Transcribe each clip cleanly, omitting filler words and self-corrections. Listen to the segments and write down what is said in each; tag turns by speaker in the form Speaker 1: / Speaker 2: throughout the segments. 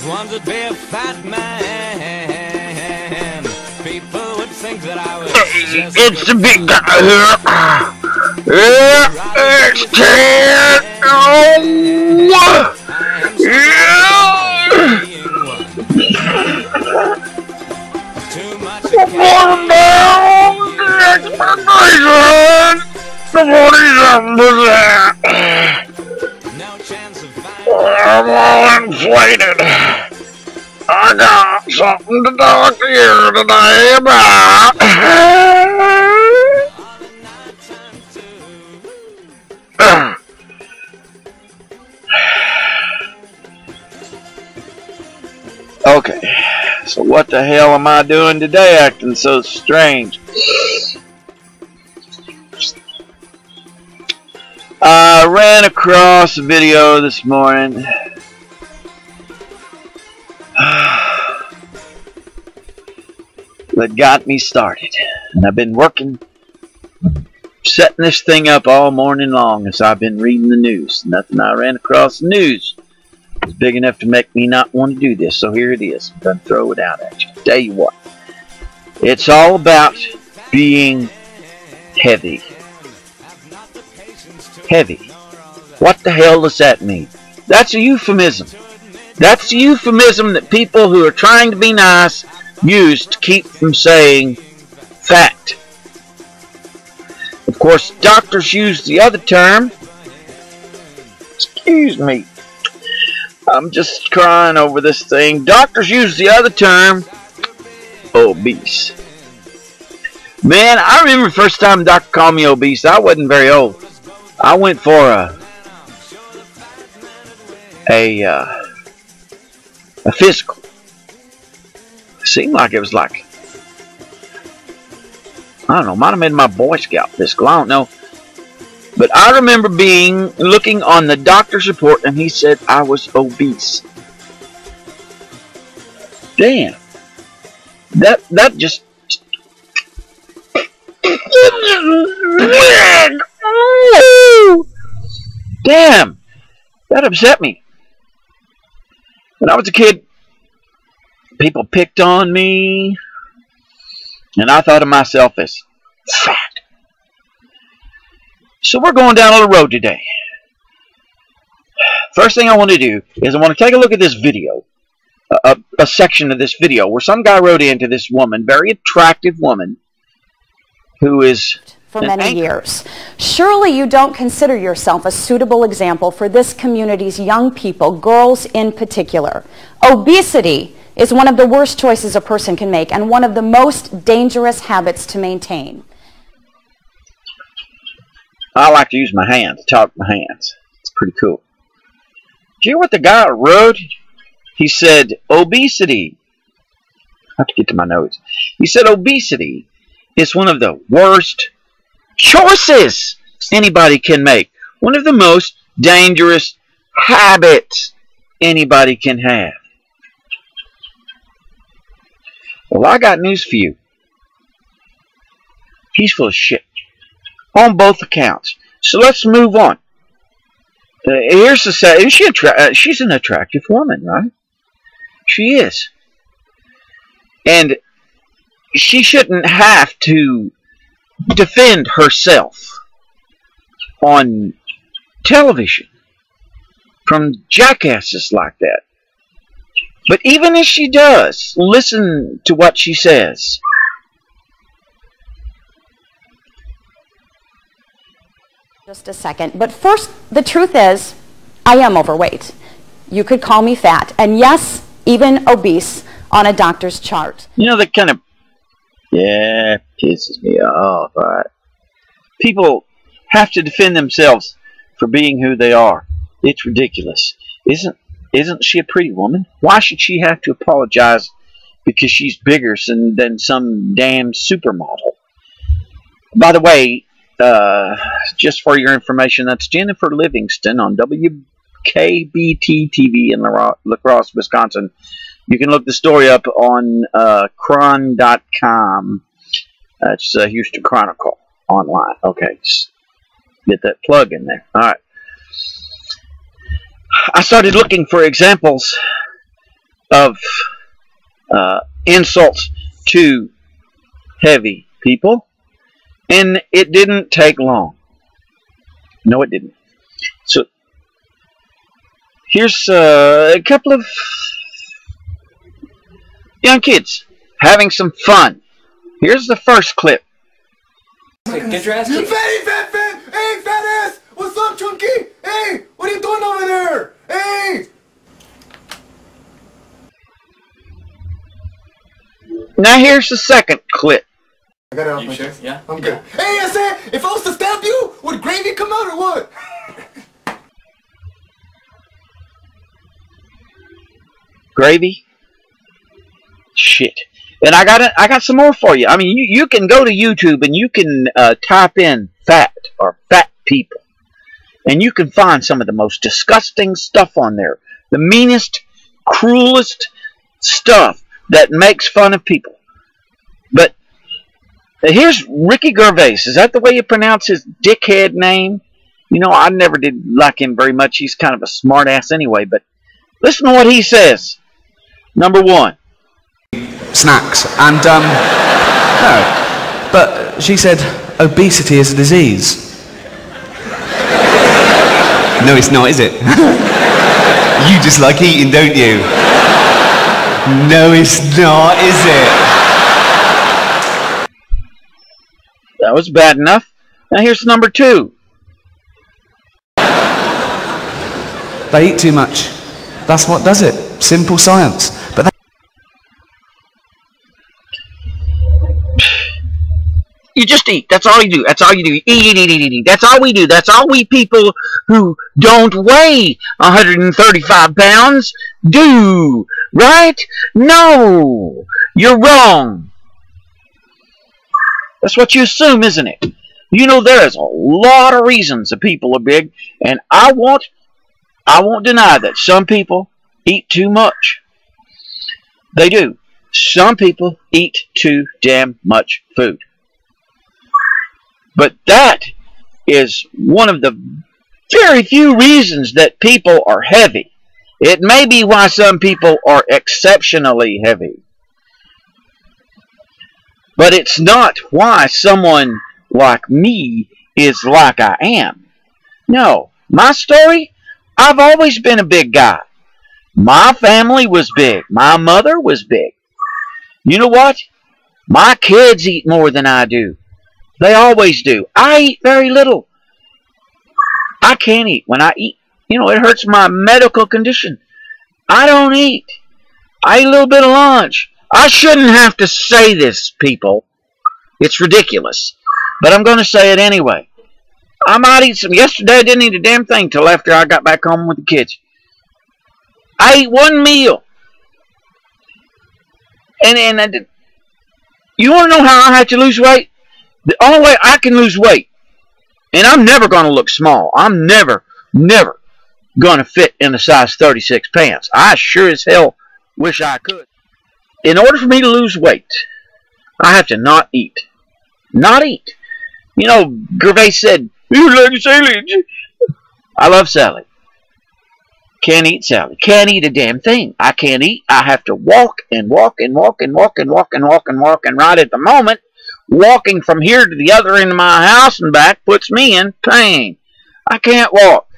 Speaker 1: once would be a fat man. People would think that I was just
Speaker 2: It's the big guy here. Yeah, it's Ted. Oh,
Speaker 1: too much
Speaker 2: come on down. Expectation. Somebody's under there.
Speaker 1: no chance of
Speaker 2: I'm all inflated. I got something to talk to you today about. Okay, so what the hell am I doing today acting so strange? I ran across a video this morning. That got me started. And I've been working, setting this thing up all morning long as I've been reading the news. Nothing I ran across the news was big enough to make me not want to do this. So here it is. I'm going to throw it out at you. Tell you what. It's all about being heavy. Heavy. What the hell does that mean? That's a euphemism. That's a euphemism that people who are trying to be nice use to keep from saying fat. Of course, doctors use the other term. Excuse me. I'm just crying over this thing. Doctors use the other term, obese. Man, I remember the first time the doctor called me obese. I wasn't very old. I went for a physical. Seemed like it was like, I don't know, might have been my Boy Scout physical, I don't know. But I remember looking on the doctor's report and he said I was obese. Damn. That just damn. That upset me. When I was a kid, people picked on me, and I thought of myself as fat. So we're going down on the road today. First thing I want to do is I want to take a look at this video, a section of this video where some guy wrote into this woman, very attractive woman, who is
Speaker 3: for many years. Surely you don't consider yourself a suitable example for this community's young people, girls in particular. Obesity is one of the worst choices a person can make and one of the most dangerous habits to maintain.
Speaker 2: I like to use my hands, talk with my hands. It's pretty cool. Do you hear what the guy wrote? He said, obesity. I have to get to my notes. He said, obesity is one of the worst choices anybody can make. One of the most dangerous habits anybody can have. Well, I got news for you. He's full of shit. On both accounts. So let's move on. Here's the say. She's an attractive woman, right? She is. And she shouldn't have to defend herself on television from jackasses like that. But even if she does, listen to what she says.
Speaker 3: Just a second. But first, the truth is, I am overweight. You could call me fat. And yes, even obese on a doctor's chart.
Speaker 2: You know, that kind of, yeah, pisses me off, right? People have to defend themselves for being who they are. It's ridiculous. Isn't she a pretty woman? Why should she have to apologize because she's bigger than some damn supermodel? By the way, just for your information, that's Jennifer Livingston on WKBT-TV in La Crosse, Wisconsin. You can look the story up on Chron.com. It's Houston Chronicle online. Okay, just get that plug in there. All right. I started looking for examples of insults to heavy people, and it didn't take long. No, it didn't. So here's a couple of young kids having some fun. Here's the first clip.
Speaker 4: Get your ass kicked.
Speaker 5: Fatty, fat, fat! Hey, fat ass! What's up, Chunky? Hey, what are you doing over there? Hey!
Speaker 2: Now here's the second clip.
Speaker 5: I got it off
Speaker 4: You
Speaker 5: my
Speaker 4: sure?
Speaker 5: chest.
Speaker 4: Yeah?
Speaker 5: I'm good. Hey, I said, if I was to stab you, would gravy come out or what?
Speaker 2: Gravy? Shit. And I got some more for you. I mean, you can go to YouTube and you can type in fat or fat people, and you can find some of the most disgusting stuff on there. The meanest, cruelest stuff that makes fun of people. But here's Ricky Gervais. Is that the way you pronounce his dickhead name? You know, I never did like him very much. He's kind of a smart ass anyway. But listen to what he says. Number one.
Speaker 6: Snacks and no, but she said obesity is a disease. No, it's not, is it? You just like eating, don't you? No, it's not, is it?
Speaker 2: That was bad enough. Now here's number two.
Speaker 6: They eat too much. That's what does it. Simple science. But
Speaker 2: you just eat. That's all you do. That's all you do. Eat, eat, eat, eat, eat. That's all we do. That's all we people who don't weigh 135 pounds do. Right? No. You're wrong. That's what you assume, isn't it? You know, there is a lot of reasons that people are big, and I won't deny that some people eat too much. They do. Some people eat too damn much food. But that is one of the very few reasons that people are heavy. It may be why some people are exceptionally heavy. But it's not why someone like me is like I am. No, my story, I've always been a big guy. My family was big. My mother was big. You know what? My kids eat more than I do. They always do. I eat very little. I can't eat. When I eat, you know, it hurts my medical condition. I don't eat. I eat a little bit of lunch. I shouldn't have to say this, people. It's ridiculous. But I'm going to say it anyway. I might eat some. Yesterday I didn't eat a damn thing till after I got back home with the kids. I ate one meal. And I did. You want to know how I had to lose weight? The only way I can lose weight, and I'm never going to look small. I'm never going to fit in a size 36 pants. I sure as hell wish I could. In order for me to lose weight, I have to not eat. Not eat. You know, Gervais said, you like salad. I love salad. Can't eat salad. Can't eat a damn thing. I can't eat. I have to walk and walk and walk and walk and walk and walk and walk. And right at the moment, walking from here to the other end of my house and back puts me in pain. I can't walk.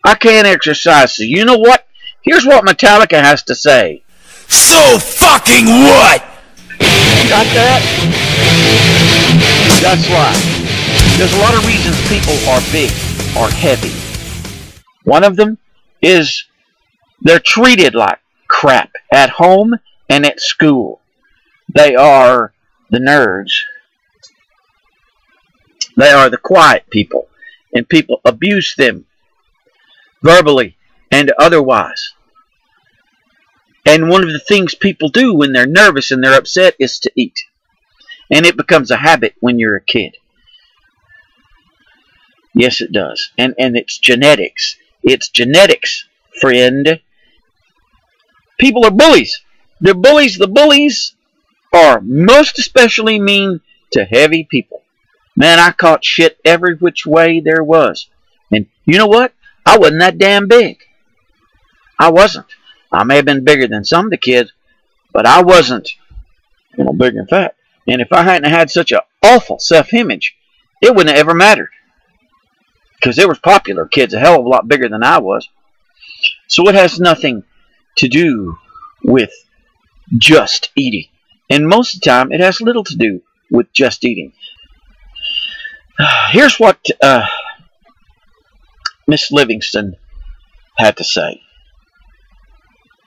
Speaker 2: I can't exercise. So you know what? Here's what Metallica has to say.
Speaker 1: So fucking what?
Speaker 2: Got that? That's right. There's a lot of reasons people are big or heavy. One of them is they're treated like crap at home and at school. They are the nerds. They are the quiet people, and people abuse them verbally and otherwise. And one of the things people do when they're nervous and they're upset is to eat. And it becomes a habit when you're a kid. Yes, it does. And it's genetics. It's genetics, friend. People are bullies. They're bullies. The bullies are most especially mean to heavy people. Man, I caught shit every which way there was. And you know what? I wasn't that damn big. I wasn't. I may have been bigger than some of the kids, but I wasn't, bigger and fat. And if I hadn't had such an awful self-image, it wouldn't have ever mattered. Because there was popular kids a hell of a lot bigger than I was. So it has nothing to do with just eating. And most of the time, it has little to do with just eating. Here's what Miss Livingston had to say.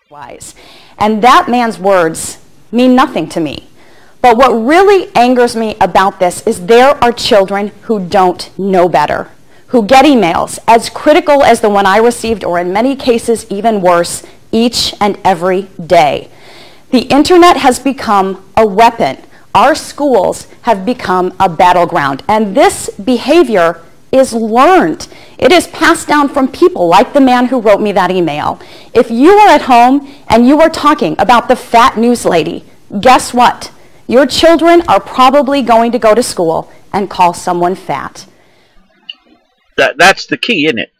Speaker 3: Wise. And that man's words mean nothing to me. But what really angers me about this is there are children who don't know better, who get emails as critical as the one I received, or in many cases even worse, each and every day. The internet has become a weapon. Our schools have become a battleground. And this behavior is learned. It is passed down from people like the man who wrote me that email. If you are at home and you are talking about the fat news lady, guess what? Your children are probably going to go to school and call someone fat.
Speaker 2: That's the key, isn't it?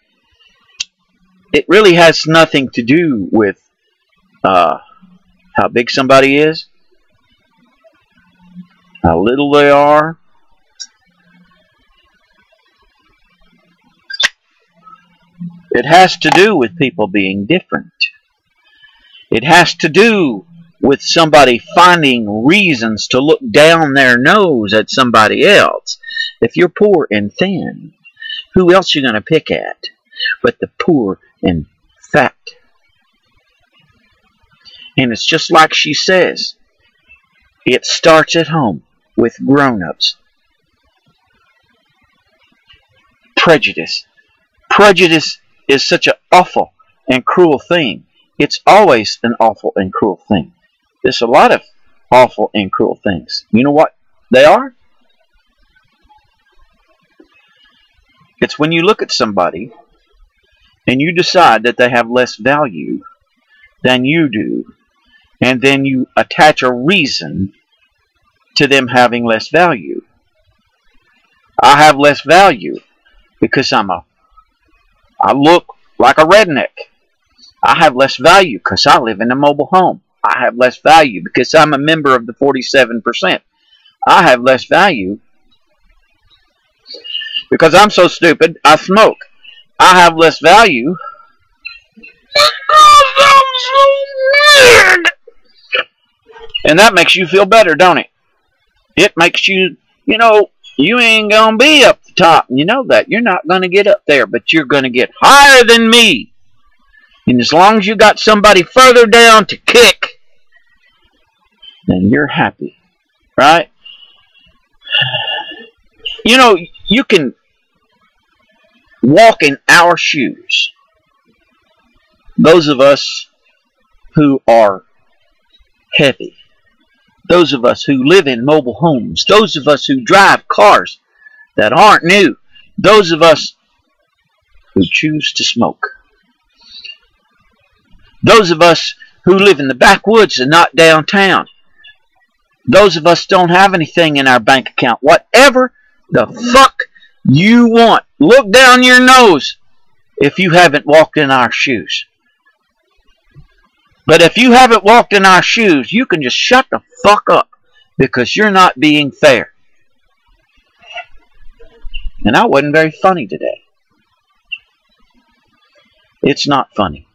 Speaker 2: It really has nothing to do with how big somebody is, how little they are. It has to do with people being different. It has to do with somebody finding reasons to look down their nose at somebody else. If you're poor and thin, who else are you going to pick at but the poor and fat? And it's just like she says, it starts at home with grown-ups. Prejudice. Prejudice is such an awful and cruel thing. It's always an awful and cruel thing. There's a lot of awful and cruel things. You know what they are? It's when you look at somebody and you decide that they have less value than you do, and then you attach a reason to them having less value. I have less value because I look like a redneck. I have less value because I live in a mobile home. I have less value because I'm a member of the 47%. I have less value because I'm so stupid I smoke. I have less value because I'm so weird. And that makes you feel better, don't it? It makes you, you ain't going to be up the top. You know that. You're not going to get up there, but you're going to get higher than me. And as long as you got somebody further down to kick, then you're happy, right? You can walk in our shoes. Those of us who are heavy. Those of us who live in mobile homes. Those of us who drive cars that aren't new. Those of us who choose to smoke. Those of us who live in the backwoods and not downtown. Those of us don't have anything in our bank account. Whatever the fuck you want. Look down your nose if you haven't walked in our shoes. But if you haven't walked in our shoes, you can just shut the fuck up because you're not being fair. And I wasn't very funny today. It's not funny.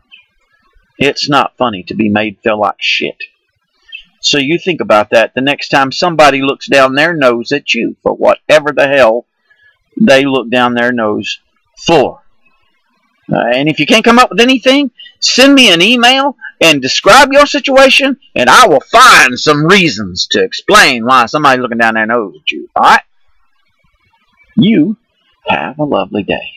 Speaker 2: It's not funny to be made feel like shit. So you think about that the next time somebody looks down their nose at you for whatever the hell they look down their nose for. And if you can't come up with anything, send me an email and describe your situation, and I will find some reasons to explain why somebody's looking down their nose at you. Alright? You have a lovely day.